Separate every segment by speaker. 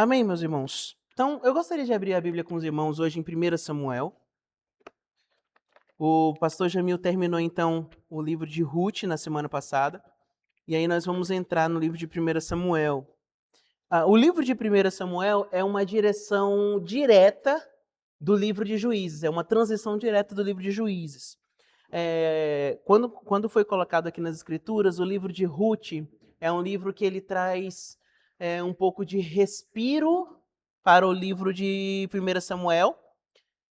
Speaker 1: Amém, meus irmãos? Então, eu gostaria de abrir a Bíblia com os irmãos hoje em 1 Samuel. O pastor Jamil terminou, então, o livro de Ruth na semana passada. E aí nós vamos entrar no livro de 1 Samuel. O livro de 1 Samuel é uma direção direta do livro de Juízes. É uma transição direta do livro de Juízes. Quando foi colocado aqui nas Escrituras, o livro de Ruth é um livro que ele traz um pouco de respiro para o livro de 1 Samuel.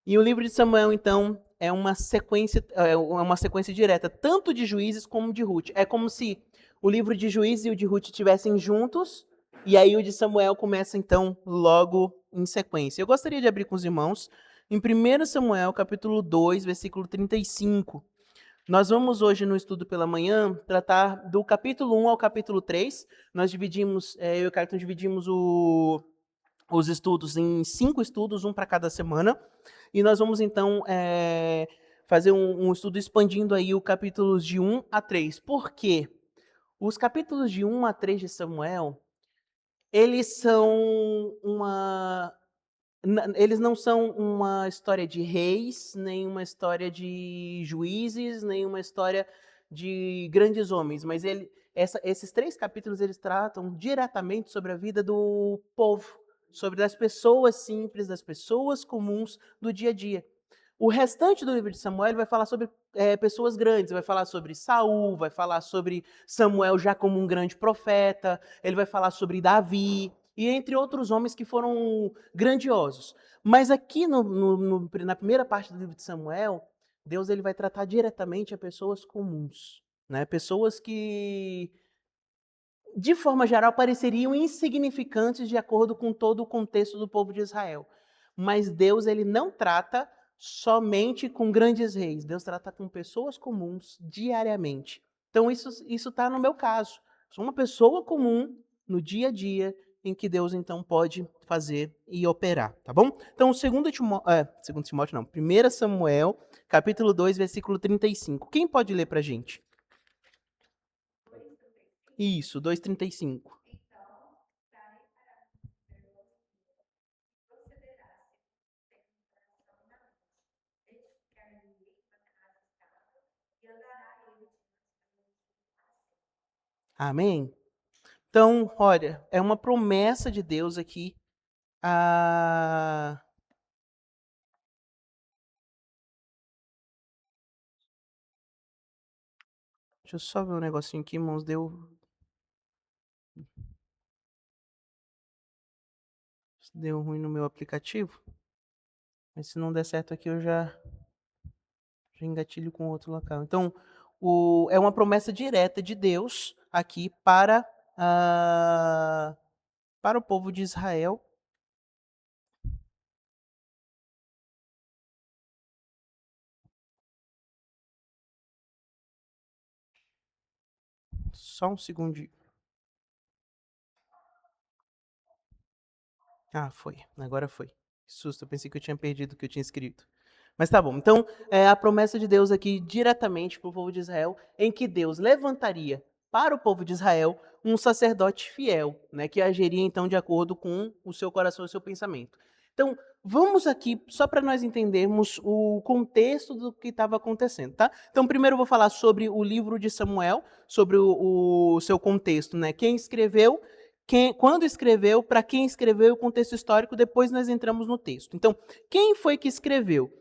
Speaker 1: E o livro de Samuel, então, é uma sequência direta, tanto de Juízes como de Ruth. É como se o livro de Juízes e o de Ruth estivessem juntos, e aí o de Samuel começa, então, logo em sequência. Eu gostaria de abrir com os irmãos em 1 Samuel, capítulo 2, versículo 35. Nós vamos hoje no estudo pela manhã tratar do capítulo 1 ao capítulo 3. Nós dividimos, eu e o Carlton dividimos os estudos em 5 estudos, um para cada semana. E nós vamos então fazer um estudo expandindo aí o capítulos de 1 a 3. Por quê? Os capítulos de 1 a 3 de Samuel, eles são eles não são uma história de reis, nem uma história de juízes, nem uma história de grandes homens, mas esses 3 capítulos eles tratam diretamente sobre a vida do povo, sobre as pessoas simples, das pessoas comuns do dia a dia. O restante do livro de Samuel vai falar sobre pessoas grandes, vai falar sobre Saul, vai falar sobre Samuel já como um grande profeta, ele vai falar sobre Davi, e entre outros homens que foram grandiosos. Mas aqui na primeira parte do livro de Samuel, Deus ele vai tratar diretamente a pessoas comuns, né? Pessoas que, de forma geral, pareceriam insignificantes de acordo com todo o contexto do povo de Israel. Mas Deus ele não trata somente com grandes reis. Deus trata com pessoas comuns diariamente. Então isso está no meu caso. Sou uma pessoa comum no dia a dia em que Deus então pode fazer e operar, tá bom? Então, segundo Timóteo não, 1 Samuel, capítulo 2, versículo 35. Quem pode ler pra gente? Isso, 2:35. Amém? Então, olha, é uma promessa de Deus aqui. Ah, deixa eu só ver um negocinho aqui, irmãos. Deu ruim no meu aplicativo. Mas se não der certo aqui, eu já engatilho com outro local. Então, é uma promessa direta de Deus aqui para o povo de Israel. Só um segundinho. Ah, foi. Agora foi. Que susto, eu pensei que eu tinha perdido o que eu tinha escrito. Mas tá bom. Então, é a promessa de Deus aqui diretamente para o povo de Israel, em que Deus levantaria para o povo de Israel um sacerdote fiel, né, que agiria então de acordo com o seu coração e o seu pensamento. Então, vamos aqui só para nós entendermos o contexto do que estava acontecendo, tá? Então, primeiro eu vou falar sobre o livro de Samuel, sobre o seu contexto, né? Quem escreveu, quando escreveu, para quem escreveu, o contexto histórico, depois nós entramos no texto. Então, quem foi que escreveu?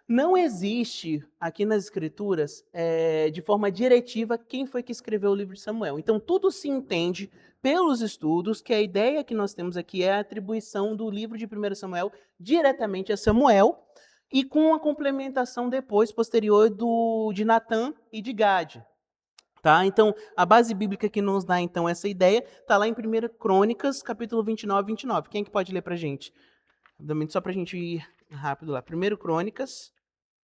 Speaker 1: Não existe aqui nas Escrituras, de forma diretiva, quem foi que escreveu o livro de Samuel. Então, tudo se entende pelos estudos que a ideia que nós temos aqui é a atribuição do livro de 1 Samuel diretamente a Samuel e com a complementação depois, posterior, de Natã e de Gade. Tá? Então, a base bíblica que nos dá, então, essa ideia está lá em 1 Crônicas, capítulo 29. Quem é que pode ler para a gente? Só para a gente ir rápido lá. 1 Crônicas,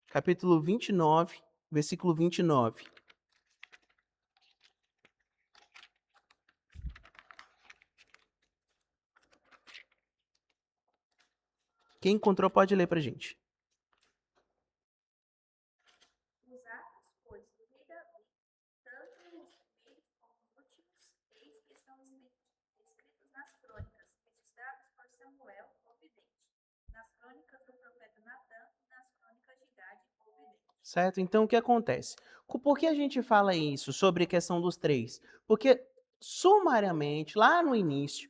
Speaker 1: capítulo 29, versículo 29. Quem encontrou pode ler pra gente.
Speaker 2: Os atos, pois, do rei Davi, tanto os primeiros como os últimos, eis que estão escritos nas crônicas, registrados por
Speaker 1: certo? Então, o que acontece? Por que a gente fala isso sobre a questão dos três? Porque, sumariamente, lá no início,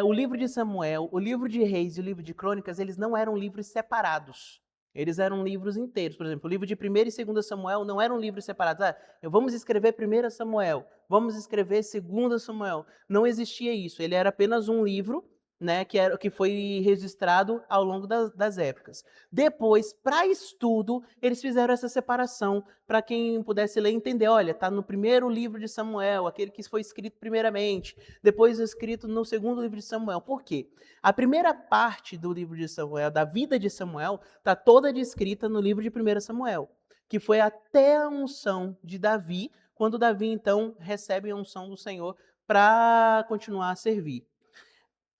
Speaker 1: o livro de Samuel, o livro de Reis e o livro de Crônicas, eles não eram livros separados. Eles eram livros inteiros. Por exemplo, o livro de 1º e 2º Samuel não eram livros separados. Vamos escrever 1º Samuel, vamos escrever 2º Samuel. Não existia isso. Ele era apenas um livro, né, que foi registrado ao longo das épocas. Depois, para estudo, eles fizeram essa separação, para quem pudesse ler e entender, olha, está no 1º livro de Samuel, aquele que foi escrito primeiramente, depois escrito no 2º livro de Samuel. Por quê? A primeira parte do livro de Samuel, da vida de Samuel, está toda descrita no livro de 1º Samuel, que foi até a unção de Davi, quando Davi, então, recebe a unção do Senhor para continuar a servir.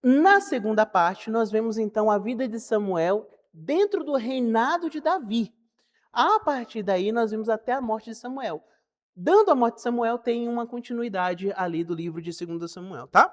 Speaker 1: Na segunda parte, nós vemos então a vida de Samuel dentro do reinado de Davi. A partir daí, nós vimos até a morte de Samuel. Dando a morte de Samuel, tem uma continuidade ali do livro de 2º Samuel, tá?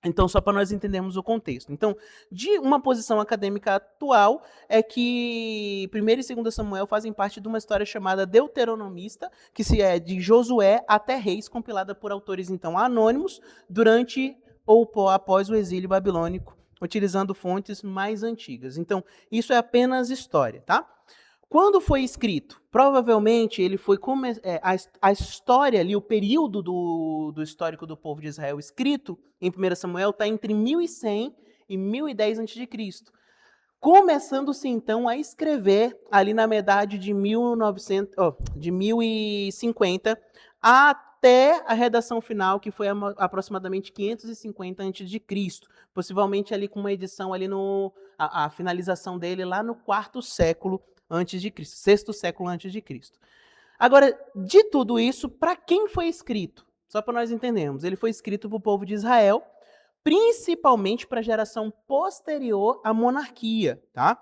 Speaker 1: Então, só para nós entendermos o contexto. Então, de uma posição acadêmica atual, é que 1º e 2º Samuel fazem parte de uma história chamada Deuteronomista, que se é de Josué até Reis, compilada por autores, então, anônimos, durante ou após o exílio babilônico, utilizando fontes mais antigas. Então, isso é apenas história, tá? Quando foi escrito? Provavelmente ele foi a história ali, o período do histórico do povo de Israel escrito em 1 Samuel está entre 1100 e 1010 a.C. Começando-se então a escrever ali na metade de 1050 até a redação final, que foi aproximadamente 550 a.C., possivelmente ali com uma edição ali a finalização dele lá no 4º século antes de Cristo, 6º século antes de Cristo. Agora, de tudo isso, para quem foi escrito? Só para nós entendermos, ele foi escrito para o povo de Israel, principalmente para a geração posterior à monarquia, tá?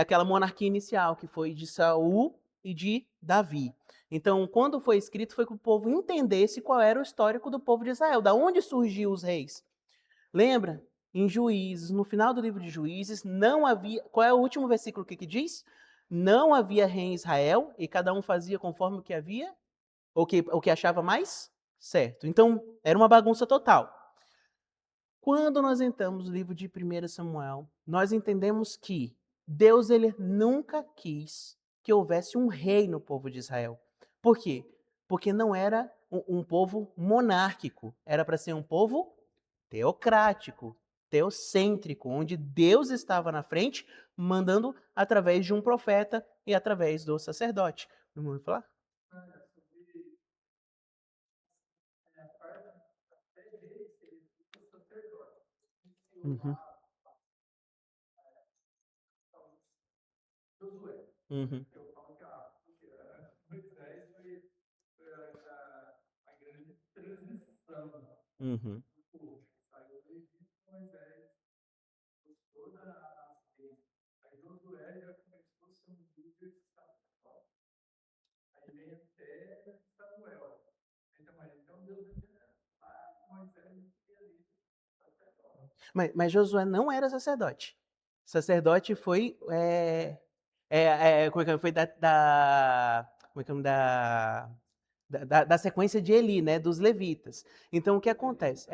Speaker 1: Aquela monarquia inicial, que foi de Saul e de Davi. Então, quando foi escrito, foi que o povo entendesse qual era o histórico do povo de Israel, da onde surgiu os reis. Lembra? Em Juízes, no final do livro de Juízes, não havia... Qual é o último versículo que diz? Não havia rei em Israel, e cada um fazia conforme o que havia, o que achava mais certo. Então, era uma bagunça total. Quando nós entramos no livro de 1 Samuel, nós entendemos que Deus ele nunca quis que houvesse um rei no povo de Israel. Por quê? Porque não era um povo monárquico, era para ser um povo teocrático, teocêntrico, onde Deus estava na frente, mandando através de um profeta e através do sacerdote. Não vou falar? Uhum. Uhum. Uhum. Mas Josué não era sacerdote. Sacerdote foi como é que foi como é que é o nome da sequência de Eli, né, dos levitas. Então o que acontece?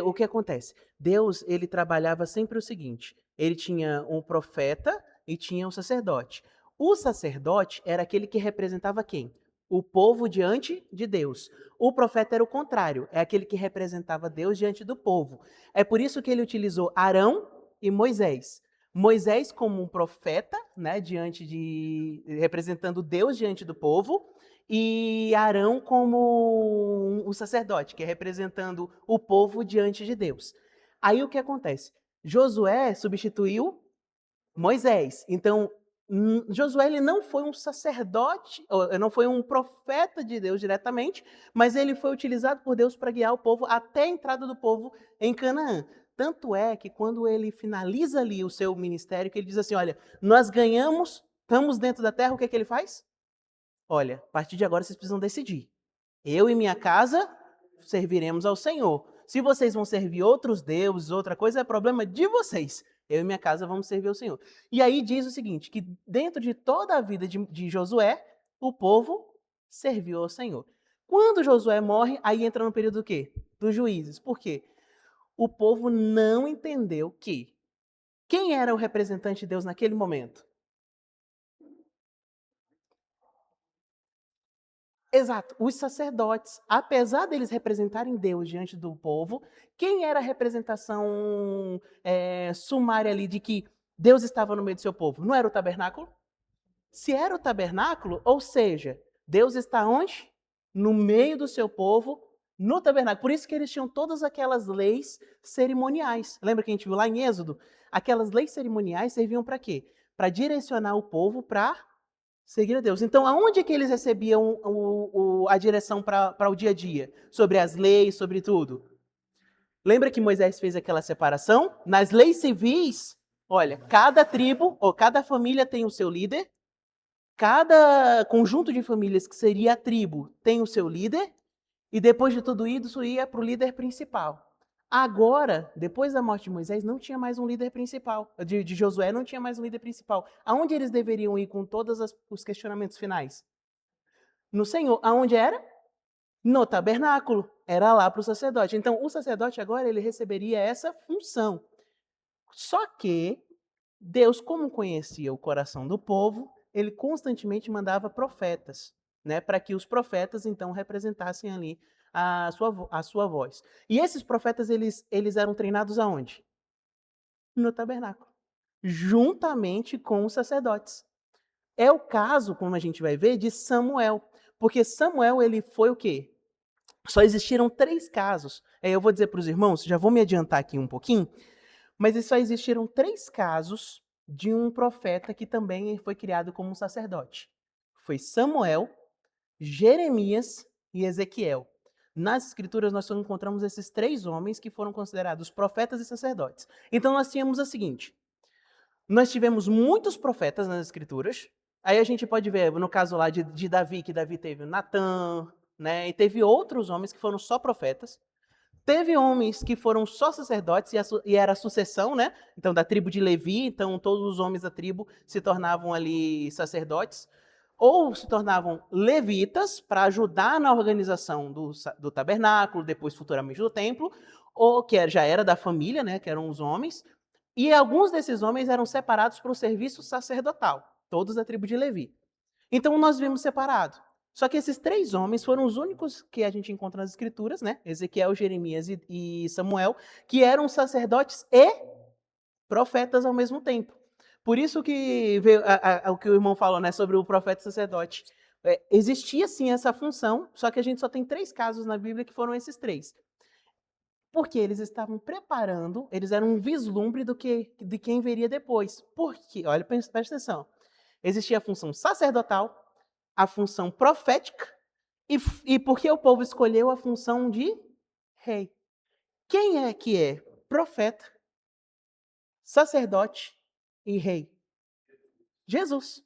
Speaker 1: O que acontece? Deus, ele trabalhava sempre o seguinte, ele tinha um profeta e tinha um sacerdote. O sacerdote era aquele que representava quem? O povo diante de Deus. O profeta era o contrário, é aquele que representava Deus diante do povo. É por isso que ele utilizou Arão e Moisés. Moisés como um profeta, né, representando Deus diante do povo, e Arão como um sacerdote, que é representando o povo diante de Deus. Aí o que acontece? Josué substituiu Moisés. Então, Josué ele não foi um sacerdote, não foi um profeta de Deus diretamente, mas ele foi utilizado por Deus para guiar o povo até a entrada do povo em Canaã. Tanto é que quando ele finaliza ali o seu ministério, que ele diz assim, olha, nós ganhamos, estamos dentro da terra, o que é que ele faz? Olha, a partir de agora vocês precisam decidir. Eu e minha casa serviremos ao Senhor. Se vocês vão servir outros deuses, outra coisa, é problema de vocês. Eu e minha casa vamos servir ao Senhor. E aí diz o seguinte, que dentro de toda a vida de Josué, o povo serviu ao Senhor. Quando Josué morre, aí entra no período do quê? Dos juízes. Por quê? O povo não entendeu que quem era o representante de Deus naquele momento? Exato, os sacerdotes, apesar deles representarem Deus diante do povo, quem era a representação sumária ali de que Deus estava no meio do seu povo? Não era o tabernáculo? Se era o tabernáculo, ou seja, Deus está onde? No meio do seu povo, no tabernáculo. Por isso que eles tinham todas aquelas leis cerimoniais. Lembra que a gente viu lá em Êxodo? Aquelas leis cerimoniais serviam para quê? Para direcionar o povo para seguir a Deus. Então, aonde é que eles recebiam a direção para o dia a dia? Sobre as leis, sobre tudo? Lembra que Moisés fez aquela separação? Nas leis civis, olha, cada tribo ou cada família tem o seu líder, cada conjunto de famílias que seria a tribo tem o seu líder, e depois de tudo isso ia para o líder principal. Agora, depois da morte de Moisés, não tinha mais um líder principal. De Josué não tinha mais um líder principal. Aonde eles deveriam ir com todos os questionamentos finais? No Senhor. Aonde era? No tabernáculo. Era lá para o sacerdote. Então, o sacerdote agora ele receberia essa função. Só que Deus, como conhecia o coração do povo, ele constantemente mandava profetas, né, para que os profetas então representassem ali a sua voz. E esses profetas eles eram treinados aonde? No tabernáculo, juntamente com os sacerdotes. É o caso, como a gente vai ver, de Samuel, porque Samuel ele foi o quê? Só existiram 3 casos. Eu vou dizer para os irmãos, já vou me adiantar aqui um pouquinho, mas só existiram 3 casos de um profeta que também foi criado como um sacerdote. Foi Samuel, Jeremias e Ezequiel. Nas escrituras nós só encontramos esses 3 homens que foram considerados profetas e sacerdotes. Então nós tínhamos a seguinte, nós tivemos muitos profetas nas escrituras, aí a gente pode ver, no caso lá de Davi, que Davi teve Natã, né, e teve outros homens que foram só profetas. Teve homens que foram só sacerdotes e era a sucessão, né? Então, da tribo de Levi, então todos os homens da tribo se tornavam ali sacerdotes, ou se tornavam levitas para ajudar na organização do tabernáculo, depois futuramente do templo, ou que já era da família, né? Que eram os homens, e alguns desses homens eram separados para o serviço sacerdotal, todos da tribo de Levi. Então nós vimos separado. Só que esses 3 homens foram os únicos que a gente encontra nas escrituras, né? Ezequiel, Jeremias e Samuel, que eram sacerdotes e profetas ao mesmo tempo. Por isso que veio o que o irmão falou, né, sobre o profeta e sacerdote. Existia sim essa função, só que a gente só tem 3 casos na Bíblia que foram esses 3. Porque eles estavam preparando, eles eram um vislumbre de quem veria depois. Por quê? Olha, presta atenção. Existia a função sacerdotal, a função profética, e porque o povo escolheu a função de rei. Quem é que é profeta, sacerdote e rei? Jesus.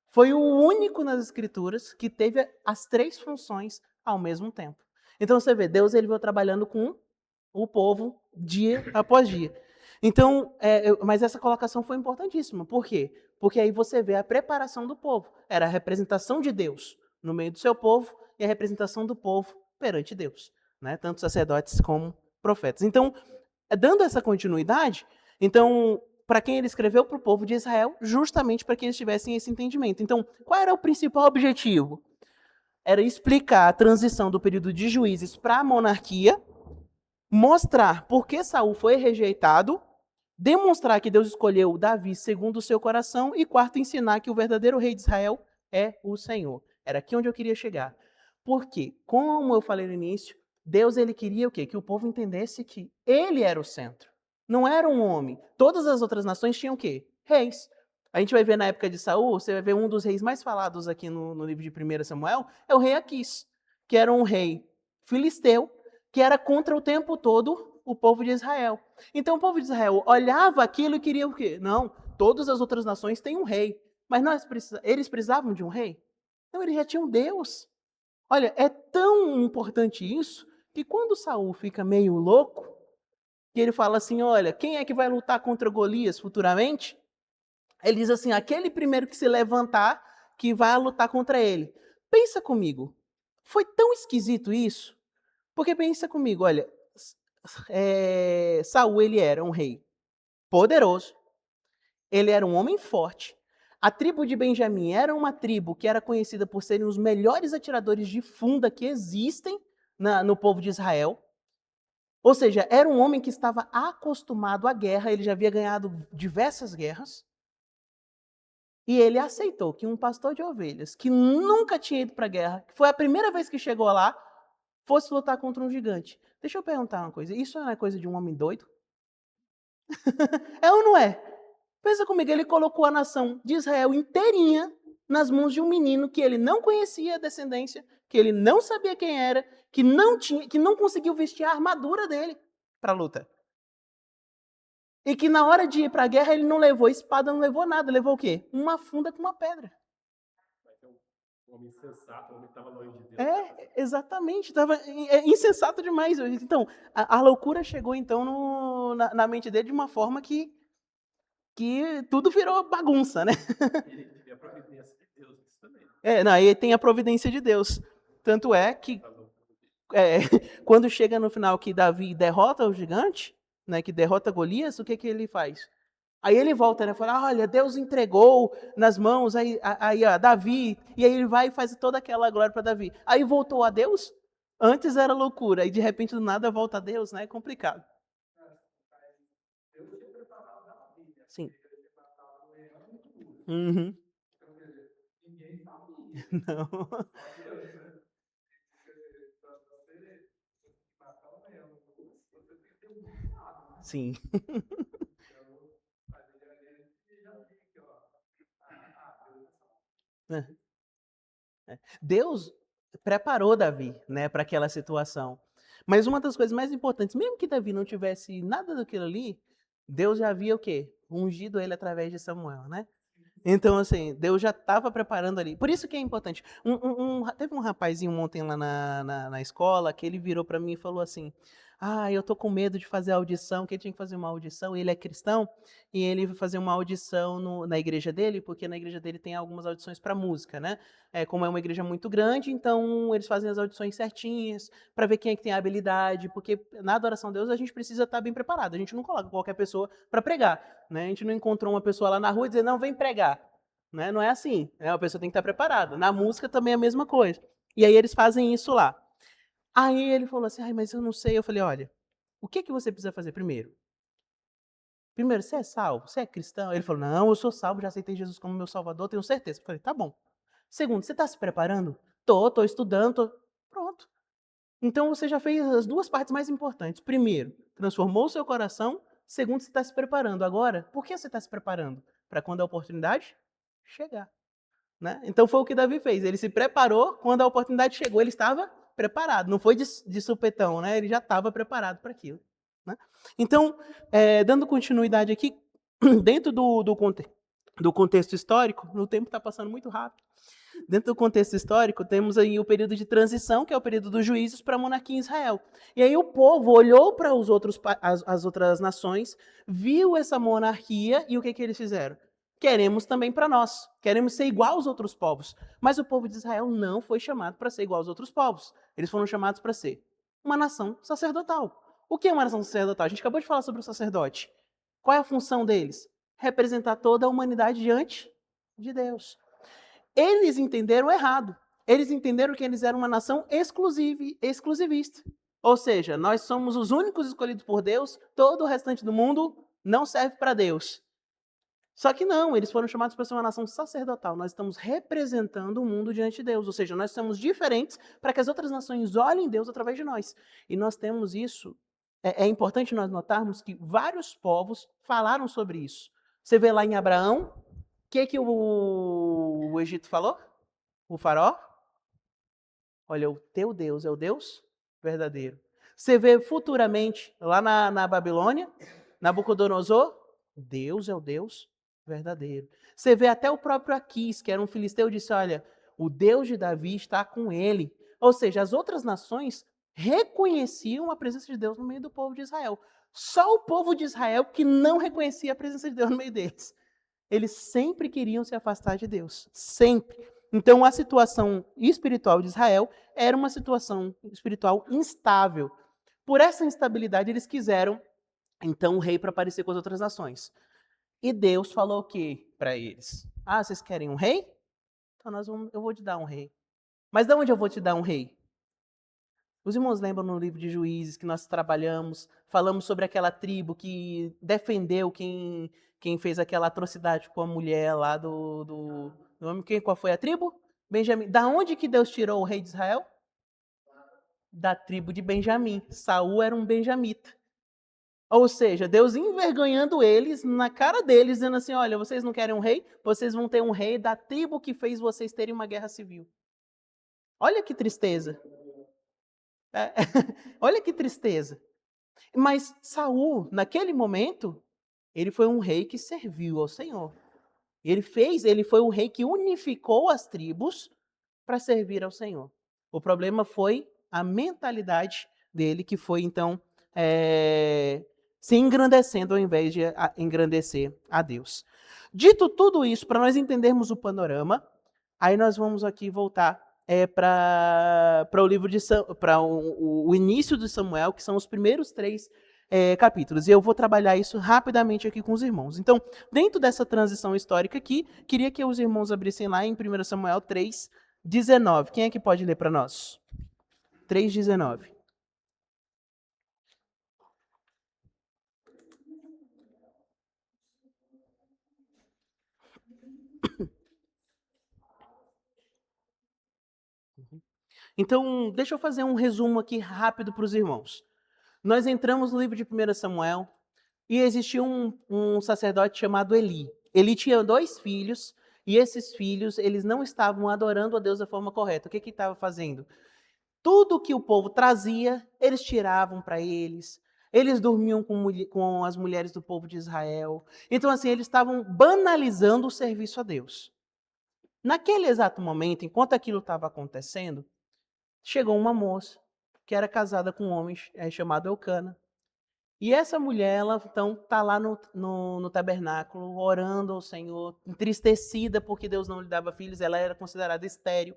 Speaker 1: Foi o único nas escrituras que teve as 3 funções ao mesmo tempo. Então você vê, Deus ele veio trabalhando com o povo dia após dia. Então, mas essa colocação foi importantíssima. Por quê? Porque aí você vê a preparação do povo. Era a representação de Deus no meio do seu povo e a representação do povo perante Deus, né? Tanto sacerdotes como profetas. Então, dando essa continuidade, então, para quem ele escreveu para o povo de Israel, justamente para que eles tivessem esse entendimento. Então, qual era o principal objetivo? Era explicar a transição do período de juízes para a monarquia, mostrar por que Saul foi rejeitado, demonstrar que Deus escolheu Davi segundo o seu coração e, quarto, ensinar que o verdadeiro rei de Israel é o Senhor. Era aqui onde eu queria chegar. Porque, como eu falei no início, Deus ele queria o quê? Que o povo entendesse que ele era o centro. Não era um homem. Todas as outras nações tinham o quê? Reis. A gente vai ver na época de Saul, você vai ver um dos reis mais falados aqui no livro de 1 Samuel, é o rei Aquis, que era um rei filisteu, que era contra o tempo todo o povo de Israel. Então o povo de Israel olhava aquilo e queria o quê? Não, todas as outras nações têm um rei. Mas eles precisavam de um rei? Não, eles já tinham Deus. Olha, é tão importante isso que quando Saul fica meio louco, que ele fala assim, olha, quem é que vai lutar contra Golias futuramente? Ele diz assim, aquele primeiro que se levantar, que vai lutar contra ele. Pensa comigo, foi tão esquisito isso? Porque pensa comigo, olha, Saul ele era um rei poderoso, ele era um homem forte, a tribo de Benjamim era uma tribo que era conhecida por serem os melhores atiradores de funda que existem no povo de Israel. Ou seja, era um homem que estava acostumado à guerra, ele já havia ganhado diversas guerras. E ele aceitou que um pastor de ovelhas, que nunca tinha ido para a guerra, que foi a primeira vez que chegou lá, fosse lutar contra um gigante. Deixa eu perguntar uma coisa, isso não é coisa de um homem doido? É ou não é? Pensa comigo, ele colocou a nação de Israel inteirinha nas mãos de um menino que ele não conhecia a descendência, que ele não sabia quem era, que não conseguiu vestir a armadura dele para a luta. E que na hora de ir para a guerra ele não levou espada, não levou nada, levou o quê? Uma funda com uma pedra.
Speaker 3: Um homem insensato, um homem que estava longe de Deus.
Speaker 1: Exatamente, estava insensato demais. Então, a loucura chegou então na mente dele de uma forma que tudo virou bagunça, né?
Speaker 3: E a providência de Deus nisso também.
Speaker 1: Não, aí tem a providência de Deus. Tanto é que quando chega no final que Davi derrota o gigante, né, que derrota Golias, o que ele faz? Aí ele volta, né, fala, olha, Deus entregou nas mãos a Davi, e aí ele vai e faz toda aquela glória para Davi. Aí voltou a Deus? Antes era loucura, e de repente do nada volta a Deus, né? É complicado. Sim. Uhum. Não. Sim. Deus preparou Davi, né, para aquela situação. Mas uma das coisas mais importantes, mesmo que Davi não tivesse nada daquilo ali, Deus já havia o quê? Ungido ele através de Samuel, né? Então, assim, Deus já estava preparando ali. Por isso que é importante. Teve um rapazinho ontem lá na escola que ele virou para mim e falou assim, eu tô com medo de fazer audição, que ele tinha que fazer uma audição, ele é cristão, e ele vai fazer uma audição na igreja dele, porque na igreja dele tem algumas audições para música, né? Como é uma igreja muito grande, então eles fazem as audições certinhas, para ver quem é que tem a habilidade, porque na adoração a Deus a gente precisa estar bem preparado, a gente não coloca qualquer pessoa para pregar, né? A gente não encontrou uma pessoa lá na rua e dizer, não, vem pregar. Né? Não é assim, né? A pessoa tem que estar preparada. Na música também é a mesma coisa. E aí eles fazem isso lá. Aí ele falou assim, mas eu não sei. Eu falei, olha, o que você precisa fazer primeiro? Primeiro, você é salvo? Você é cristão? Ele falou, não, eu sou salvo, já aceitei Jesus como meu salvador, tenho certeza. Eu falei, tá bom. Segundo, você está se preparando? Tô estudando, Pronto. Então você já fez as duas partes mais importantes. Primeiro, transformou o seu coração. Segundo, você está se preparando. Agora, por que você está se preparando? Para quando a oportunidade chegar. Né? Então foi o que Davi fez. Ele se preparou, quando a oportunidade chegou, ele estava preparado. Não foi de supetão, né? Ele já estava preparado para aquilo. Né? Então, dando continuidade aqui, dentro do contexto histórico, o tempo está passando muito rápido. Dentro do contexto histórico, temos aí o período de transição, que é o período dos juízes para a monarquia em Israel. E aí o povo olhou para as outras nações, viu essa monarquia e o que eles fizeram? Queremos também para nós, queremos ser igual aos outros povos. Mas o povo de Israel não foi chamado para ser igual aos outros povos. Eles foram chamados para ser uma nação sacerdotal. O que é uma nação sacerdotal? A gente acabou de falar sobre o sacerdote. Qual é a função deles? Representar toda a humanidade diante de Deus. Eles entenderam errado. Eles entenderam que eles eram uma nação exclusivista. Ou seja, nós somos os únicos escolhidos por Deus, todo o restante do mundo não serve para Deus. Só que não, eles foram chamados para ser uma nação sacerdotal. Nós estamos representando o mundo diante de Deus. Ou seja, nós somos diferentes para que as outras nações olhem Deus através de nós. E nós temos isso. É importante nós notarmos que vários povos falaram sobre isso. Você vê lá em Abraão, o que o Egito falou? O faraó? Olha, o teu Deus é o Deus verdadeiro. Você vê futuramente, lá na Babilônia, Nabucodonosor, Deus é o Deus verdadeiro. Você vê até o próprio Aquis, que era um filisteu, disse, olha, o Deus de Davi está com ele. Ou seja, as outras nações reconheciam a presença de Deus no meio do povo de Israel. Só o povo de Israel que não reconhecia a presença de Deus no meio deles. Eles sempre queriam se afastar de Deus. Sempre. Então, a situação espiritual de Israel era uma situação espiritual instável. Por essa instabilidade, eles quiseram, então, um rei para aparecer com as outras nações. E Deus falou o quê para eles? Ah, vocês querem um rei? Então, eu vou te dar um rei. Mas de onde eu vou te dar um rei? Os irmãos lembram no livro de Juízes que nós trabalhamos, falamos sobre aquela tribo que defendeu quem fez aquela atrocidade com a mulher lá do homem. Qual foi a tribo? Benjamim. Da onde que Deus tirou o rei de Israel? Da tribo de Benjamim. Saul era um benjamita. Ou seja, Deus envergonhando eles, na cara deles, dizendo assim, olha, vocês não querem um rei? Vocês vão ter um rei da tribo que fez vocês terem uma guerra civil. Olha que tristeza. É, olha que tristeza. Mas Saul, naquele momento, ele foi um rei que serviu ao Senhor. Ele foi o rei que unificou as tribos para servir ao Senhor. O problema foi a mentalidade dele, que foi então se engrandecendo ao invés de engrandecer a Deus. Dito tudo isso, para nós entendermos o panorama, aí nós vamos aqui voltar para o livro para o início de Samuel, que são os primeiros 3 capítulos. E eu vou trabalhar isso rapidamente aqui com os irmãos. Então, dentro dessa transição histórica aqui, queria que os irmãos abrissem lá em 1 Samuel 3, 19. Quem é que pode ler para nós? 3:19. Então, deixa eu fazer um resumo aqui rápido para os irmãos. Nós entramos no livro de 1 Samuel e existia um sacerdote chamado Eli. Eli tinha 2 filhos e esses filhos, eles não estavam adorando a Deus da forma correta. O que estava fazendo? Tudo que o povo trazia, eles tiravam para eles. Eles dormiam com as mulheres do povo de Israel. Então, assim, eles estavam banalizando o serviço a Deus. Naquele exato momento, enquanto aquilo estava acontecendo, chegou uma moça que era casada com um homem chamado Eucana. E essa mulher, ela então está lá no tabernáculo, orando ao Senhor, entristecida porque Deus não lhe dava filhos, ela era considerada estéril.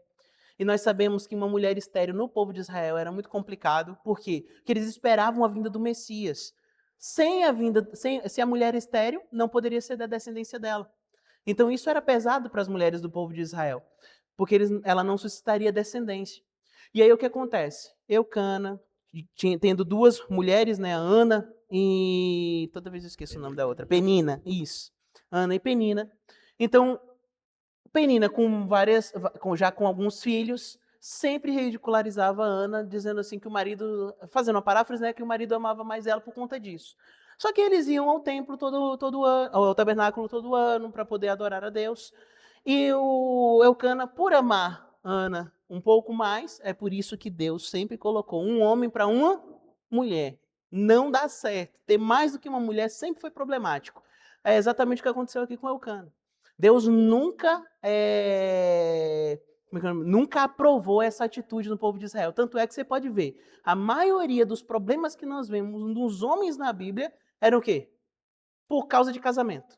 Speaker 1: E nós sabemos que uma mulher estéril no povo de Israel era muito complicado. Por quê? Porque eles esperavam a vinda do Messias. Se a mulher estéril, não poderia ser da descendência dela. Então isso era pesado para as mulheres do povo de Israel, porque ela não suscitaria descendência. E aí o que acontece? Eucana, tendo 2 mulheres, né, a Ana e toda vez eu esqueço o nome da outra, Penina, isso. Ana e Penina. Então, Penina já com alguns filhos, sempre ridicularizava a Ana, dizendo assim que o marido, fazendo uma paráfrase, né, que o marido amava mais ela por conta disso. Só que eles iam ao templo todo ano, ao tabernáculo todo ano para poder adorar a Deus. E o Eucana, por amar Ana um pouco mais, é por isso que Deus sempre colocou um homem para uma mulher. Não dá certo. Ter mais do que uma mulher sempre foi problemático. É exatamente o que aconteceu aqui com Eucana. Deus nunca aprovou essa atitude no povo de Israel. Tanto é que você pode ver, a maioria dos problemas que nós vemos nos homens na Bíblia eram o quê? Por causa de casamento.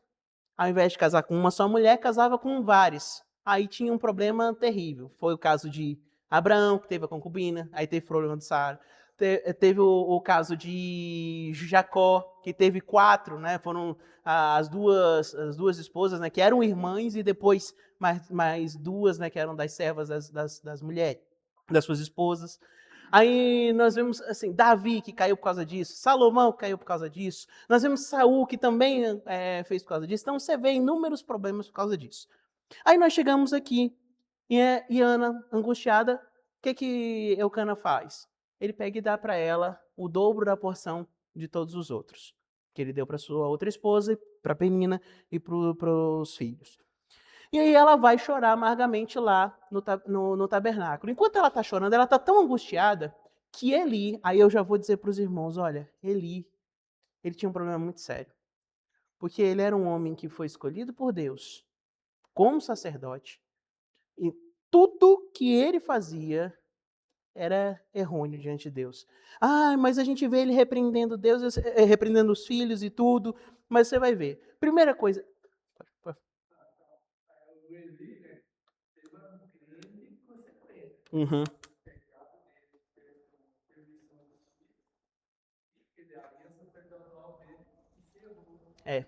Speaker 1: Ao invés de casar com uma só mulher, casava com várias. Aí tinha um problema terrível. Foi o caso de Abraão, que teve a concubina, aí teve o problema de Sara. Teve o caso de Jacó, que teve 4, né? Foram as duas esposas, né? Que eram irmãs, e depois mais 2, né? Que eram das servas das mulheres, das suas esposas. Aí nós vemos assim, Davi, que caiu por causa disso, Salomão, que caiu por causa disso, nós vemos Saul, que também fez por causa disso. Então você vê inúmeros problemas por causa disso. Aí nós chegamos aqui, e Ana, angustiada, o que Eucana faz? Ele pega e dá para ela o dobro da porção de todos os outros, que ele deu para sua outra esposa, para Penina e para os filhos. E aí ela vai chorar amargamente lá no tabernáculo. Enquanto ela está chorando, ela está tão angustiada que Eli, aí eu já vou dizer para os irmãos, olha, Eli, ele tinha um problema muito sério. Porque ele era um homem que foi escolhido por Deus como sacerdote. E tudo que ele fazia era errôneo diante de Deus. Ah, mas a gente vê ele repreendendo Deus, repreendendo os filhos e tudo, mas você vai ver. Primeira coisa. Uhum. É.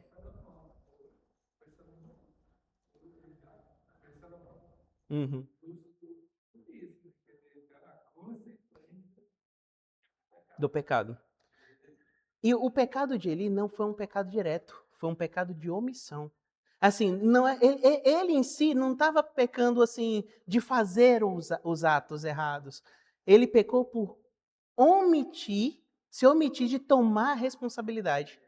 Speaker 1: Uhum. Do pecado. E o pecado de Eli não foi um pecado direto, foi um pecado de omissão. Assim, não é, ele em si não estava pecando assim de fazer os atos errados. Ele pecou por se omitir de tomar a responsabilidade,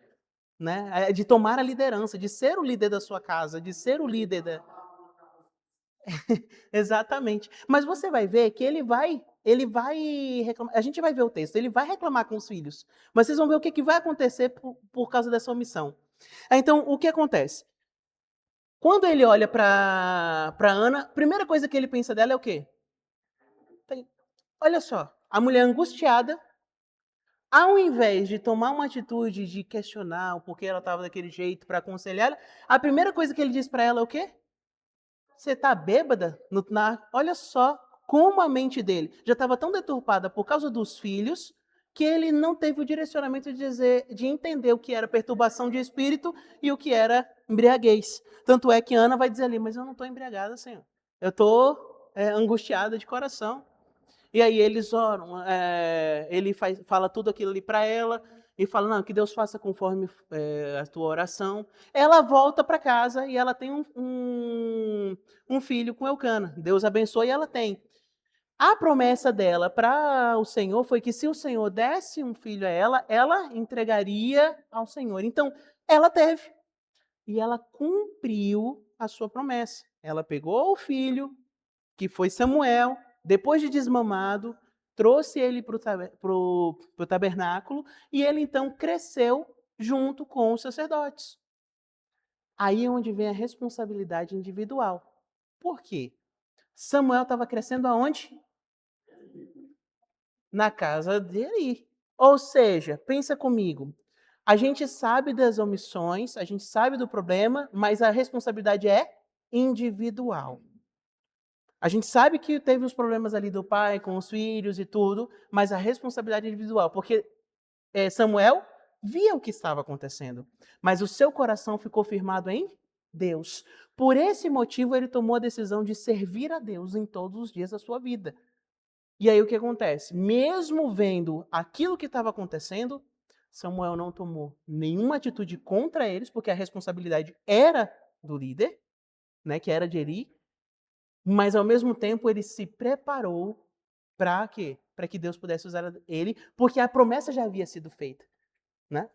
Speaker 1: né? De tomar a liderança, de ser o líder da sua casa, de ser o líder da. Exatamente. Mas você vai ver que ele vai reclamar. A gente vai ver o texto, ele vai reclamar com os filhos. Mas vocês vão ver o que vai acontecer por causa dessa omissão. Então, o que acontece? Quando ele olha para Ana, a primeira coisa que ele pensa dela é o quê? Olha só, a mulher angustiada, ao invés de tomar uma atitude de questionar o porquê ela estava daquele jeito para aconselhar ela, a primeira coisa que ele diz para ela é o quê? Você tá bêbada? Olha só como a mente dele já estava tão deturpada por causa dos filhos que ele não teve o direcionamento de entender o que era perturbação de espírito e o que era embriaguez. Tanto é que Ana vai dizer ali, mas eu não estou embriagada, Senhor. Eu estou angustiada de coração. E aí eles oram, ele fala tudo aquilo ali para ela e fala, não, que Deus faça conforme a tua oração. Ela volta para casa e ela tem um filho com Eucana. Deus abençoe e ela tem. A promessa dela para o Senhor foi que se o Senhor desse um filho a ela entregaria ao Senhor. Então, ela teve. E ela cumpriu a sua promessa. Ela pegou o filho, que foi Samuel, depois de desmamado, trouxe ele para o tabernáculo e ele então cresceu junto com os sacerdotes. Aí é onde vem a responsabilidade individual. Por quê? Samuel estava crescendo aonde? Na casa dele. Ou seja, pensa comigo, a gente sabe das omissões, a gente sabe do problema, mas a responsabilidade é individual. A gente sabe que teve os problemas ali do pai com os filhos e tudo, mas a responsabilidade é individual, porque Samuel via o que estava acontecendo, mas o seu coração ficou firmado em Deus. Por esse motivo, ele tomou a decisão de servir a Deus em todos os dias da sua vida. E aí o que acontece? Mesmo vendo aquilo que estava acontecendo, Samuel não tomou nenhuma atitude contra eles, porque a responsabilidade era do líder, né, que era de Eli, mas ao mesmo tempo ele se preparou para quê? Para que Deus pudesse usar ele, porque a promessa já havia sido feita, né?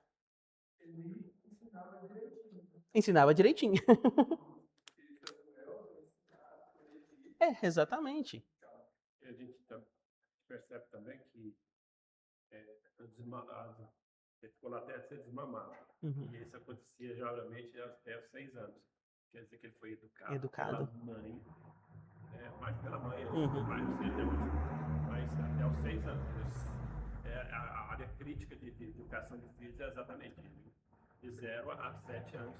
Speaker 1: Ensinava direitinho. Exatamente.
Speaker 3: E a gente percebe também que ele ficou lá até ser desmamado.
Speaker 1: Uhum.
Speaker 3: E isso acontecia geralmente até os 6 anos. Quer dizer que ele foi educado.
Speaker 1: Educado.
Speaker 3: Pela mãe. Mais pela mãe,
Speaker 1: Uhum.
Speaker 3: mais não sei até hoje. Mas até os 6 anos. A área crítica de educação de filhos é exatamente isso. De 0 a 7 anos,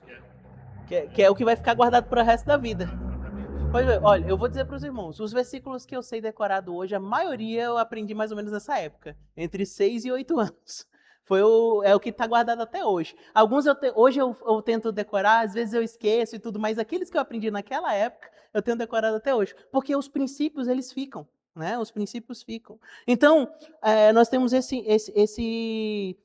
Speaker 1: que é o que vai ficar guardado para o resto da vida.
Speaker 3: Exatamente.
Speaker 1: Olha, eu vou dizer para os irmãos, os versículos que eu sei decorado hoje, a maioria eu aprendi mais ou menos nessa época, entre 6 e 8 anos. É o que está guardado até hoje. Alguns hoje eu tento decorar, às vezes eu esqueço e tudo, mas aqueles que eu aprendi naquela época, eu tenho decorado até hoje. Porque os princípios, eles ficam, né? Os princípios ficam. Então, nós temos esse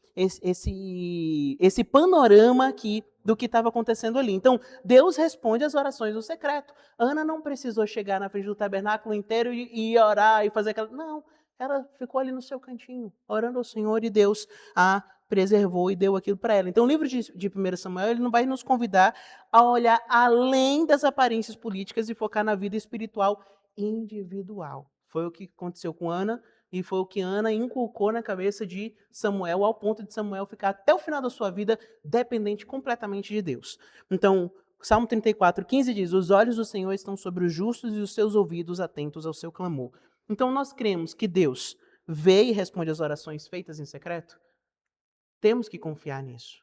Speaker 1: panorama aqui do que estava acontecendo ali. Então, Deus responde às orações do secreto. Ana não precisou chegar na frente do tabernáculo inteiro e orar e fazer aquela... Não, ela ficou ali no seu cantinho, orando ao Senhor, e Deus a preservou e deu aquilo para ela. Então, o livro de 1 Samuel, ele não vai nos convidar a olhar além das aparências políticas e focar na vida espiritual individual. Foi o que aconteceu com Ana, e foi o que Ana inculcou na cabeça de Samuel, ao ponto de Samuel ficar até o final da sua vida dependente completamente de Deus. Então, Salmo 34, 15 diz, os olhos do Senhor estão sobre os justos e os seus ouvidos atentos ao seu clamor. Então nós cremos que Deus vê e responde às orações feitas em secreto? Temos que confiar nisso,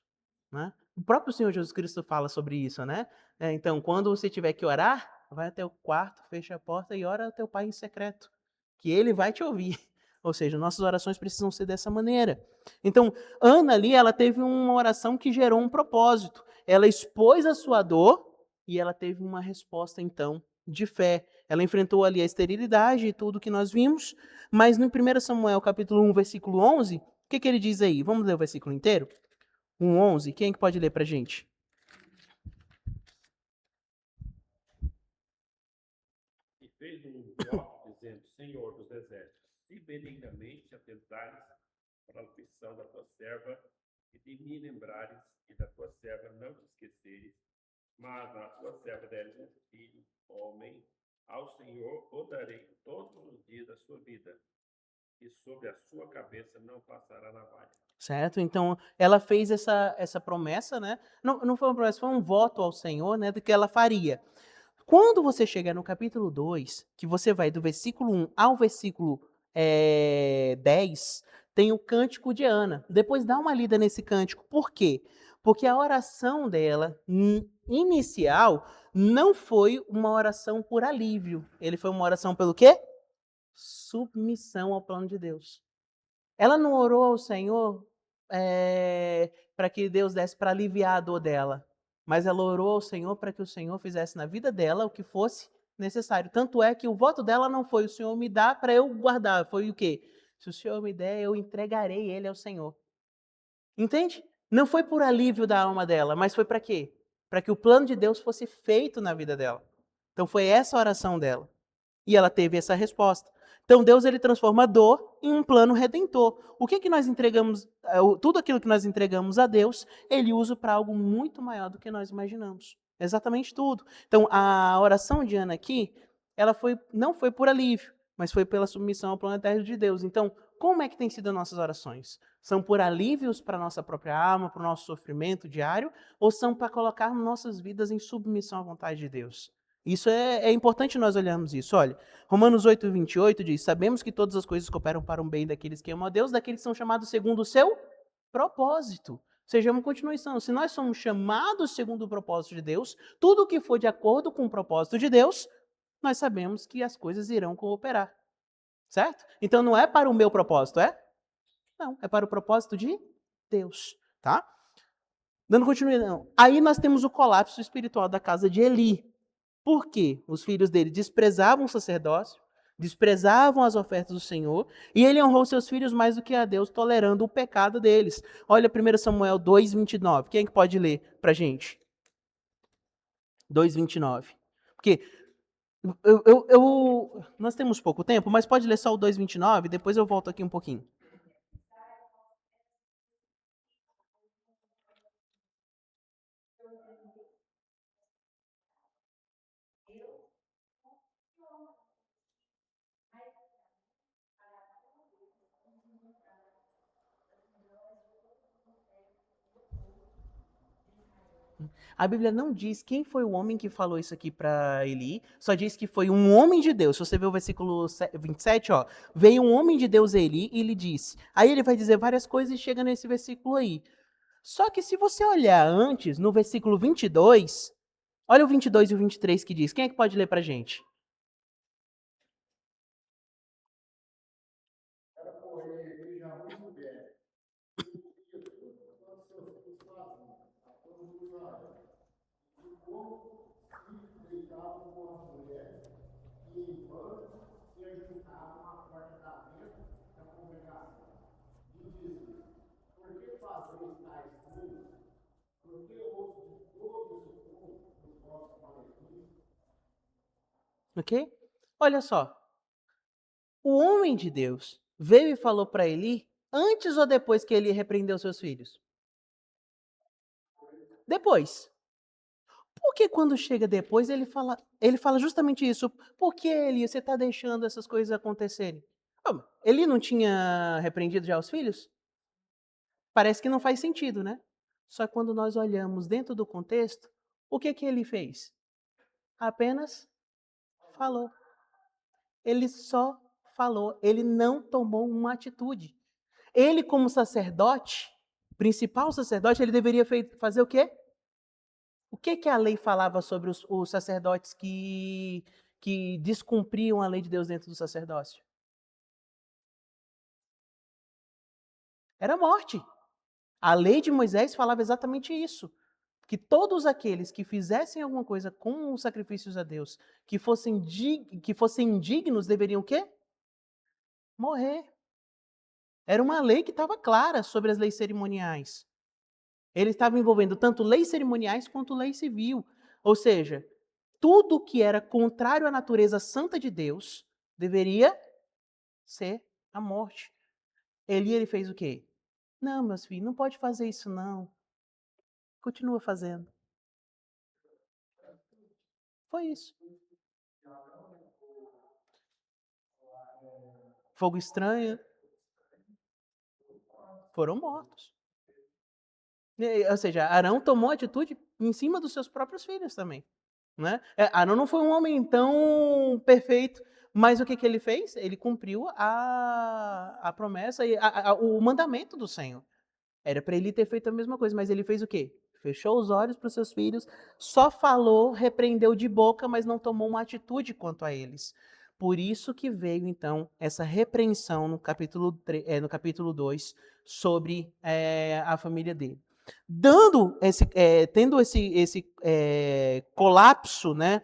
Speaker 1: né? O próprio Senhor Jesus Cristo fala sobre isso, né? Então, quando você tiver que orar, vai até o quarto, fecha a porta e ora ao teu Pai em secreto, que Ele vai te ouvir. Ou seja, nossas orações precisam ser dessa maneira. Então, Ana ali, ela teve uma oração que gerou um propósito. Ela expôs a sua dor e ela teve uma resposta, então, de fé. Ela enfrentou ali a esterilidade e tudo que nós vimos, mas no 1 Samuel capítulo 1, versículo 11, o que ele diz aí? Vamos ler o versículo inteiro? 1:11. Quem é que pode ler pra gente?
Speaker 3: E fez um voto dizendo: Senhor dos exércitos, se benignamente atentares para a aflição da tua serva, e de mim lembrares, e da tua serva não te esqueceres, mas a tua serva deres um filho, homem, ao Senhor o darei todos os dias da sua vida, e sobre a sua cabeça não passará navalha.
Speaker 1: Certo? Então, ela fez essa promessa, né? Não foi uma promessa, foi um voto ao Senhor, né? Do que ela faria. Quando você chegar no capítulo 2, que você vai do versículo 1 ao versículo 10, tem o cântico de Ana. Depois dá uma lida nesse cântico. Por quê? Porque a oração dela, inicial, não foi uma oração por alívio. Ele foi uma oração pelo quê? Submissão ao plano de Deus. Ela não orou ao Senhor para que Deus desse para aliviar a dor dela, mas ela orou ao Senhor para que o Senhor fizesse na vida dela o que fosse necessário. Tanto é que o voto dela não foi: o Senhor me dá para eu guardar. Foi o quê? Se o Senhor me der, eu entregarei ele ao Senhor. Entende? Não foi por alívio da alma dela, mas foi para quê? Para que o plano de Deus fosse feito na vida dela. Então foi essa a oração dela. E ela teve essa resposta. Então Deus ele transforma a dor em um plano redentor. O que nós entregamos, tudo aquilo que nós entregamos a Deus, ele usa para algo muito maior do que nós imaginamos. Exatamente tudo. Então a oração de Ana aqui, não foi por alívio, mas foi pela submissão ao plano eterno de Deus. Então, como é que tem sido as nossas orações? São por alívios para a nossa própria alma, para o nosso sofrimento diário, ou são para colocar nossas vidas em submissão à vontade de Deus? Isso é importante nós olharmos isso. Olha, Romanos 8:28 diz: sabemos que todas as coisas cooperam para o bem daqueles que amam a Deus, daqueles que são chamados segundo o seu propósito. Ou seja, é uma continuação. Se nós somos chamados segundo o propósito de Deus, tudo o que for de acordo com o propósito de Deus, nós sabemos que as coisas irão cooperar. Certo? Então não é para o meu propósito, é? Não, é para o propósito de Deus. Tá? Dando continuidade. Aí nós temos o colapso espiritual da casa de Eli. Por quê? Os filhos dele desprezavam o sacerdócio, desprezavam as ofertas do Senhor, e ele honrou seus filhos mais do que a Deus, tolerando o pecado deles. Olha 1 Samuel 2:29. Quem é que pode ler pra gente? 2:29. Porque nós temos pouco tempo, mas pode ler só o 2:29, depois eu volto aqui um pouquinho. A Bíblia não diz quem foi o homem que falou isso aqui para Eli, só diz que foi um homem de Deus. Se você ver o versículo 27, ó, veio um homem de Deus a Eli e lhe disse. Aí ele vai dizer várias coisas e chega nesse versículo aí. Só que se você olhar antes, no versículo 22, olha o 22 e o 23 que diz. Quem é que pode ler pra gente? Ok? Olha só. O homem de Deus veio e falou para Eli antes ou depois que ele repreendeu seus filhos? Depois. Porque quando chega depois, ele fala justamente isso. Por que, Eli, você está deixando essas coisas acontecerem? Ele não tinha repreendido já os filhos? Parece que não faz sentido, né? Só que quando nós olhamos dentro do contexto, o que ele fez? Apenas falou. Ele só falou, ele não tomou uma atitude. Ele, como sacerdote, principal sacerdote, ele deveria fazer o quê? O que a lei falava sobre os sacerdotes que descumpriam a lei de Deus dentro do sacerdócio? Era morte. A lei de Moisés falava exatamente isso. Que todos aqueles que fizessem alguma coisa com os sacrifícios a Deus, que fossem indignos, deveriam o quê? Morrer. Era uma lei que estava clara sobre as leis cerimoniais. Ele estava envolvendo tanto leis cerimoniais quanto lei civil. Ou seja, tudo que era contrário à natureza santa de Deus deveria ser a morte. Ele fez o quê? Não, meus filhos, não pode fazer isso não. Continua fazendo. Foi isso. Fogo estranho. Foram mortos. Ou seja, Arão tomou atitude em cima dos seus próprios filhos também. Né? Arão não foi um homem tão perfeito, mas o que ele fez? Ele cumpriu a promessa e o mandamento do Senhor. Era para ele ter feito a mesma coisa, mas ele fez o quê? Fechou os olhos para os seus filhos, só falou, repreendeu de boca, mas não tomou uma atitude quanto a eles. Por isso que veio, então, essa repreensão no capítulo 2 sobre a família dele. Tendo esse colapso, né,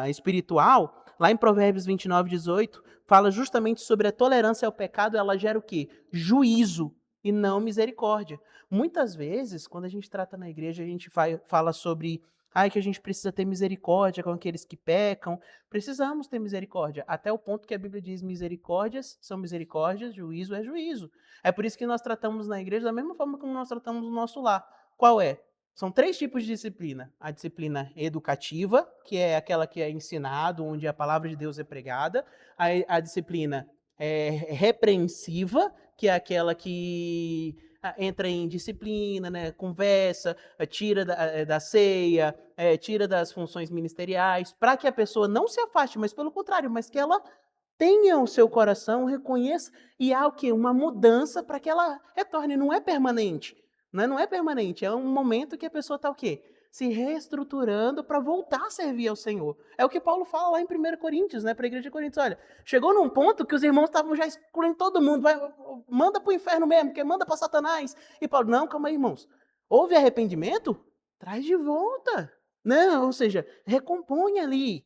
Speaker 1: espiritual, lá em Provérbios 29:18, fala justamente sobre a tolerância ao pecado, ela gera o quê? Juízo e não misericórdia. Muitas vezes, quando a gente trata na igreja, a gente fala sobre que a gente precisa ter misericórdia com aqueles que pecam. Precisamos ter misericórdia, até o ponto que a Bíblia diz: misericórdias são misericórdias, juízo é juízo. É por isso que nós tratamos na igreja da mesma forma como nós tratamos no nosso lar. Qual é? São 3 tipos de disciplina. A disciplina educativa, que é aquela que é ensinado, onde a palavra de Deus é pregada. A disciplina repreensiva, que é aquela que entra em disciplina, né, conversa, tira da ceia, tira das funções ministeriais, para que a pessoa não se afaste, mas pelo contrário, mas que ela tenha o seu coração, reconheça, e há o quê? Uma mudança para que ela retorne. Não é permanente, né? Não é permanente, é um momento que a pessoa está o quê? Se reestruturando para voltar a servir ao Senhor. É o que Paulo fala lá em 1 Coríntios, né, para a igreja de Coríntios. Olha, chegou num ponto que os irmãos estavam já excluindo todo mundo. Manda para o inferno mesmo, que manda para Satanás. E Paulo, não, calma aí, irmãos. Houve arrependimento? Traz de volta. Né? Ou seja, recompõe ali.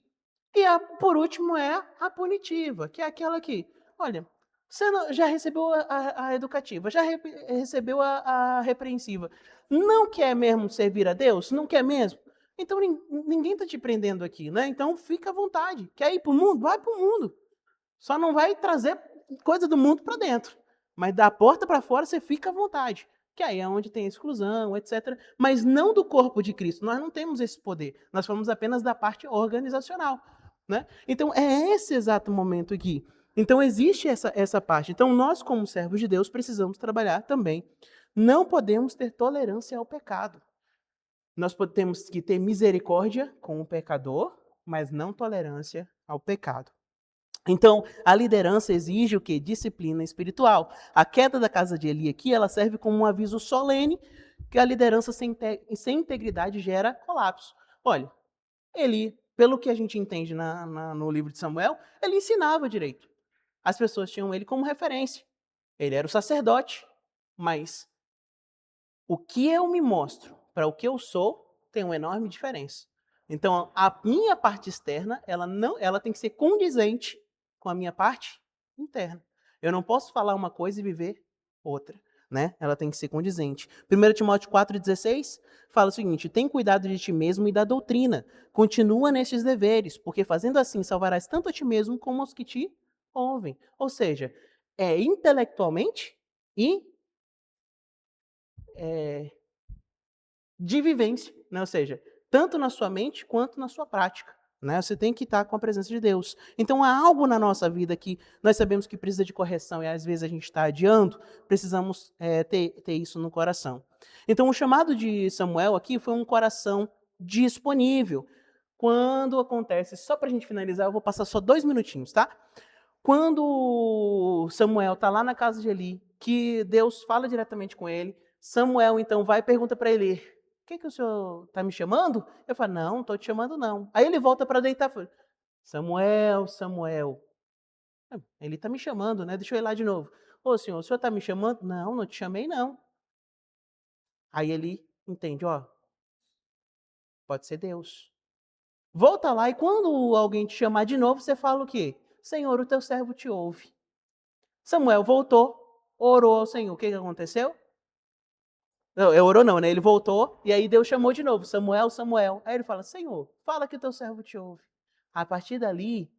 Speaker 1: E por último é a punitiva, que é aquela que, olha, você já recebeu a educativa, já recebeu a repreensiva. Não quer mesmo servir a Deus? Não quer mesmo? Então ninguém está te prendendo aqui, né? Então fica à vontade. Quer ir para o mundo? Vai para o mundo. Só não vai trazer coisa do mundo para dentro. Mas da porta para fora você fica à vontade. Que aí é onde tem exclusão, etc. Mas não do corpo de Cristo. Nós não temos esse poder. Nós falamos apenas da parte organizacional. Né? Então, é esse exato momento aqui. Então, existe essa parte. Então, nós, como servos de Deus, precisamos trabalhar também. Não podemos ter tolerância ao pecado. Nós temos que ter misericórdia com o pecador, mas não tolerância ao pecado. Então, a liderança exige o quê? Disciplina espiritual. A queda da casa de Eli aqui, ela serve como um aviso solene que a liderança sem integridade gera colapso. Olha, Eli, pelo que a gente entende no livro de Samuel, ele ensinava direito. As pessoas tinham ele como referência. Ele era o sacerdote, mas o que eu me mostro para o que eu sou tem uma enorme diferença. Então, a minha parte externa, ela tem que ser condizente com a minha parte interna. Eu não posso falar uma coisa e viver outra. Né? Ela tem que ser condizente. 1 Timóteo 4,16 fala o seguinte: tem cuidado de ti mesmo e da doutrina. Continua nestes deveres, porque fazendo assim salvarás tanto a ti mesmo como aos que te ouvem. Ou seja, é intelectualmente e de vivência. Né? Ou seja, tanto na sua mente quanto na sua prática. Né? Você tem que estar com a presença de Deus. Então há algo na nossa vida que nós sabemos que precisa de correção e às vezes a gente está adiando, precisamos ter isso no coração. Então o chamado de Samuel aqui foi um coração disponível. Quando acontece, só para a gente finalizar, eu vou passar só 2 minutinhos, tá? Quando Samuel está lá na casa de Eli, que Deus fala diretamente com ele, Samuel então vai e pergunta para Eli, o que o senhor está me chamando? Eu falo, não estou te chamando não. Aí ele volta para deitar e fala, Samuel, Samuel. Ele está me chamando, né? Deixa eu ir lá de novo. Ô senhor, o senhor está me chamando? Não, não te chamei não. Aí ele entende, ó, pode ser Deus. Volta lá e quando alguém te chamar de novo, você fala o quê? Senhor, o teu servo te ouve. Samuel voltou, orou ao Senhor. O que aconteceu? Não, orou não, né? Ele voltou e aí Deus chamou de novo, Samuel, Samuel. Aí ele fala, Senhor, fala que o teu servo te ouve. A partir dali,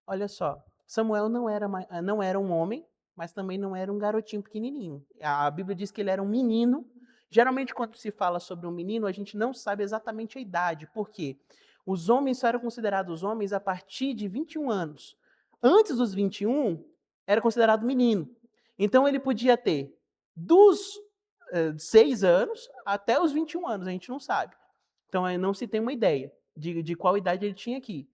Speaker 1: olha só, Samuel não era um homem, mas também não era um garotinho pequenininho. A Bíblia diz que ele era um menino. Geralmente, quando se fala sobre um menino, a gente não sabe exatamente a idade. Por quê? Os homens só eram considerados homens a partir de 21 anos. Antes dos 21, era considerado menino. Então, ele podia ter dos 6 anos até os 21 anos, a gente não sabe. Então, não se tem uma ideia de qual idade ele tinha aqui.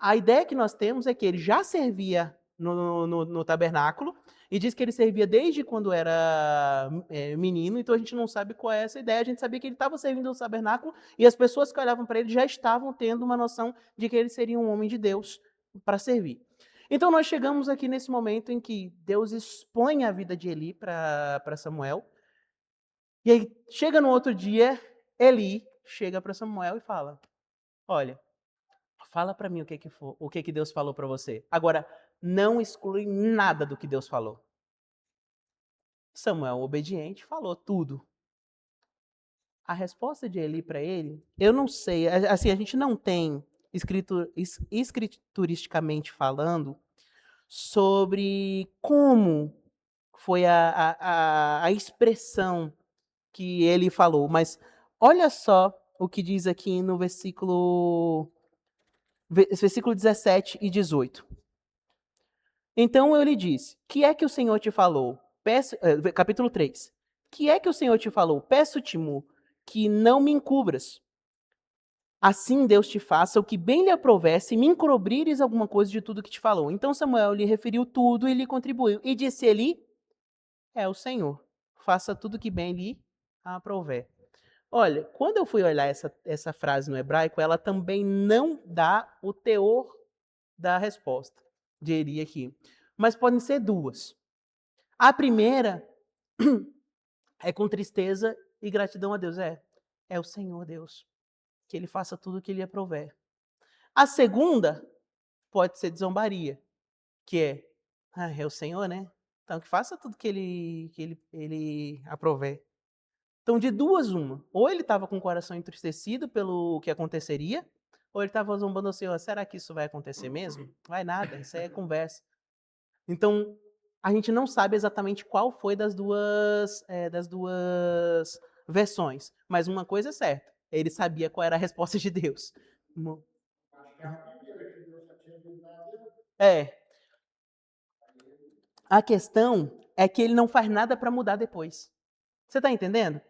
Speaker 1: A ideia que nós temos é que ele já servia no tabernáculo e diz que ele servia desde quando era menino, então a gente não sabe qual é essa ideia. A gente sabia que ele estava servindo no tabernáculo e as pessoas que olhavam para ele já estavam tendo uma noção de que ele seria um homem de Deus para servir. Então nós chegamos aqui nesse momento em que Deus expõe a vida de Eli para Samuel. E aí chega no outro dia, Eli chega para Samuel e fala, olha, fala para mim o que Deus falou para você. Agora, não exclui nada do que Deus falou. Samuel, obediente, falou tudo. A resposta de Eli para ele, eu não sei, assim, a gente não tem escrituristicamente falando sobre como foi a expressão que ele falou, mas olha só o que diz aqui no versículo 17 e 18. Então eu lhe disse, que é que o Senhor te falou? Capítulo 3. Que é que o Senhor te falou? Peço-te-mo que não me encubras. Assim Deus te faça o que bem lhe aprouver, se me encobrires alguma coisa de tudo que te falou. Então Samuel lhe referiu tudo e lhe contribuiu. E disse ele, é o Senhor, faça tudo que bem lhe aprouver. Olha, quando eu fui olhar essa frase no hebraico, ela também não dá o teor da resposta de Eli aqui. Mas podem ser duas. A primeira é com tristeza e gratidão a Deus. É o Senhor Deus. Que Ele faça tudo o que Ele aprouver. A segunda pode ser de zombaria, que é o Senhor, né? Então que faça tudo que Ele aprouver. Então de duas uma. Ou ele estava com o coração entristecido pelo que aconteceria, ou ele estava zombando ao Senhor, será que isso vai acontecer mesmo? Vai nada, isso aí é conversa. Então, a gente não sabe exatamente qual foi das duas versões, mas uma coisa é certa, ele sabia qual era a resposta de Deus. A questão é que ele não faz nada para mudar depois. Você está entendendo?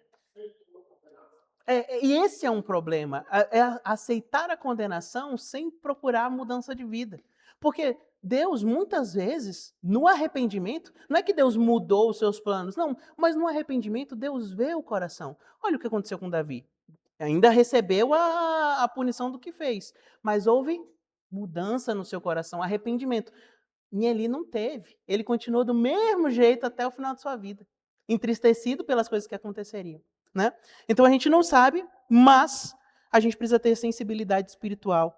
Speaker 1: E esse é um problema, é aceitar a condenação sem procurar a mudança de vida. Porque Deus, muitas vezes, no arrependimento, não é que Deus mudou os seus planos, não, mas no arrependimento Deus vê o coração. Olha o que aconteceu com Davi. Ainda recebeu a punição do que fez, mas houve mudança no seu coração, arrependimento. E Eli não teve. Ele continuou do mesmo jeito até o final de sua vida, entristecido pelas coisas que aconteceriam. Né? Então a gente não sabe, mas a gente precisa ter sensibilidade espiritual,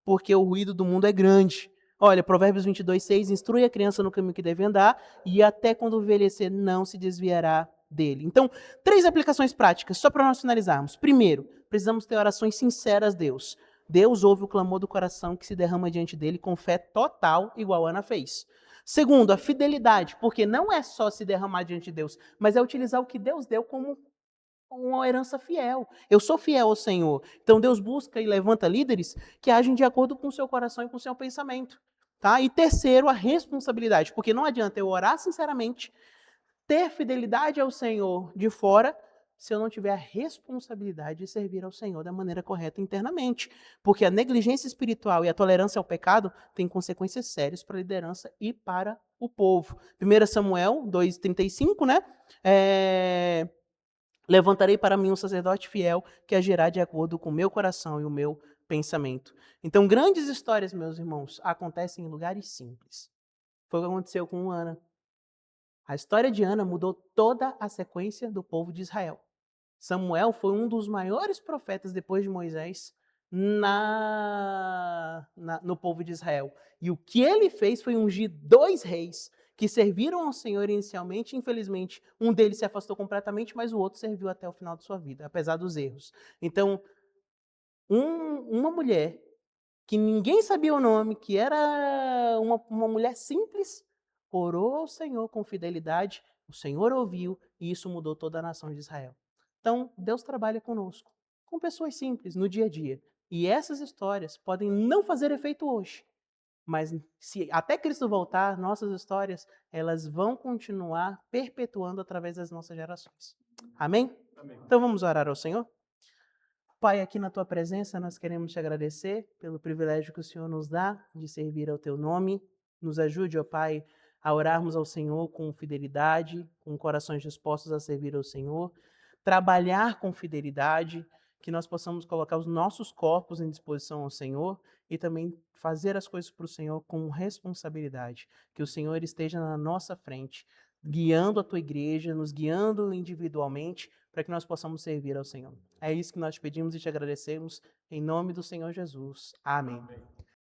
Speaker 1: porque o ruído do mundo é grande. Olha, Provérbios 22:6, instrui a criança no caminho que deve andar, e até quando envelhecer não se desviará dele. Então, 3 aplicações práticas, só para nós finalizarmos. Primeiro, precisamos ter orações sinceras a Deus. Deus ouve o clamor do coração que se derrama diante dele com fé total, igual a Ana fez. Segundo, a fidelidade, porque não é só se derramar diante de Deus, mas é utilizar o que Deus deu como uma herança fiel. Eu sou fiel ao Senhor. Então Deus busca e levanta líderes que agem de acordo com o seu coração e com o seu pensamento. Tá? E terceiro, a responsabilidade, porque não adianta eu orar sinceramente, ter fidelidade ao Senhor de fora, se eu não tiver a responsabilidade de servir ao Senhor da maneira correta internamente. Porque a negligência espiritual e a tolerância ao pecado têm consequências sérias para a liderança e para o povo. 1 Samuel 2,35, né? Levantarei para mim um sacerdote fiel que agirá de acordo com o meu coração e o meu pensamento. Então, grandes histórias, meus irmãos, acontecem em lugares simples. Foi o que aconteceu com Ana. A história de Ana mudou toda a sequência do povo de Israel. Samuel foi um dos maiores profetas depois de Moisés no povo de Israel. E o que ele fez foi ungir 2 reis que serviram ao Senhor inicialmente. Infelizmente, um deles se afastou completamente, mas o outro serviu até o final de sua vida, apesar dos erros. Então, uma mulher que ninguém sabia o nome, que era uma mulher simples, orou ao Senhor com fidelidade, o Senhor ouviu e isso mudou toda a nação de Israel. Então, Deus trabalha conosco, com pessoas simples, no dia a dia. E essas histórias podem não fazer efeito hoje, mas se até Cristo voltar, nossas histórias, elas vão continuar perpetuando através das nossas gerações. Amém?
Speaker 3: Amém.
Speaker 1: Então vamos orar ao Senhor? Pai, aqui na Tua presença, nós queremos te agradecer pelo privilégio que o Senhor nos dá de servir ao Teu nome. Nos ajude, ó Pai, a orarmos ao Senhor com fidelidade, com corações dispostos a servir ao Senhor, trabalhar com fidelidade, que nós possamos colocar os nossos corpos em disposição ao Senhor e também fazer as coisas para o Senhor com responsabilidade. Que o Senhor esteja na nossa frente, guiando a Tua igreja, nos guiando individualmente, para que nós possamos servir ao Senhor. É isso que nós te pedimos e te agradecemos, em nome do Senhor Jesus. Amém.
Speaker 3: Amém.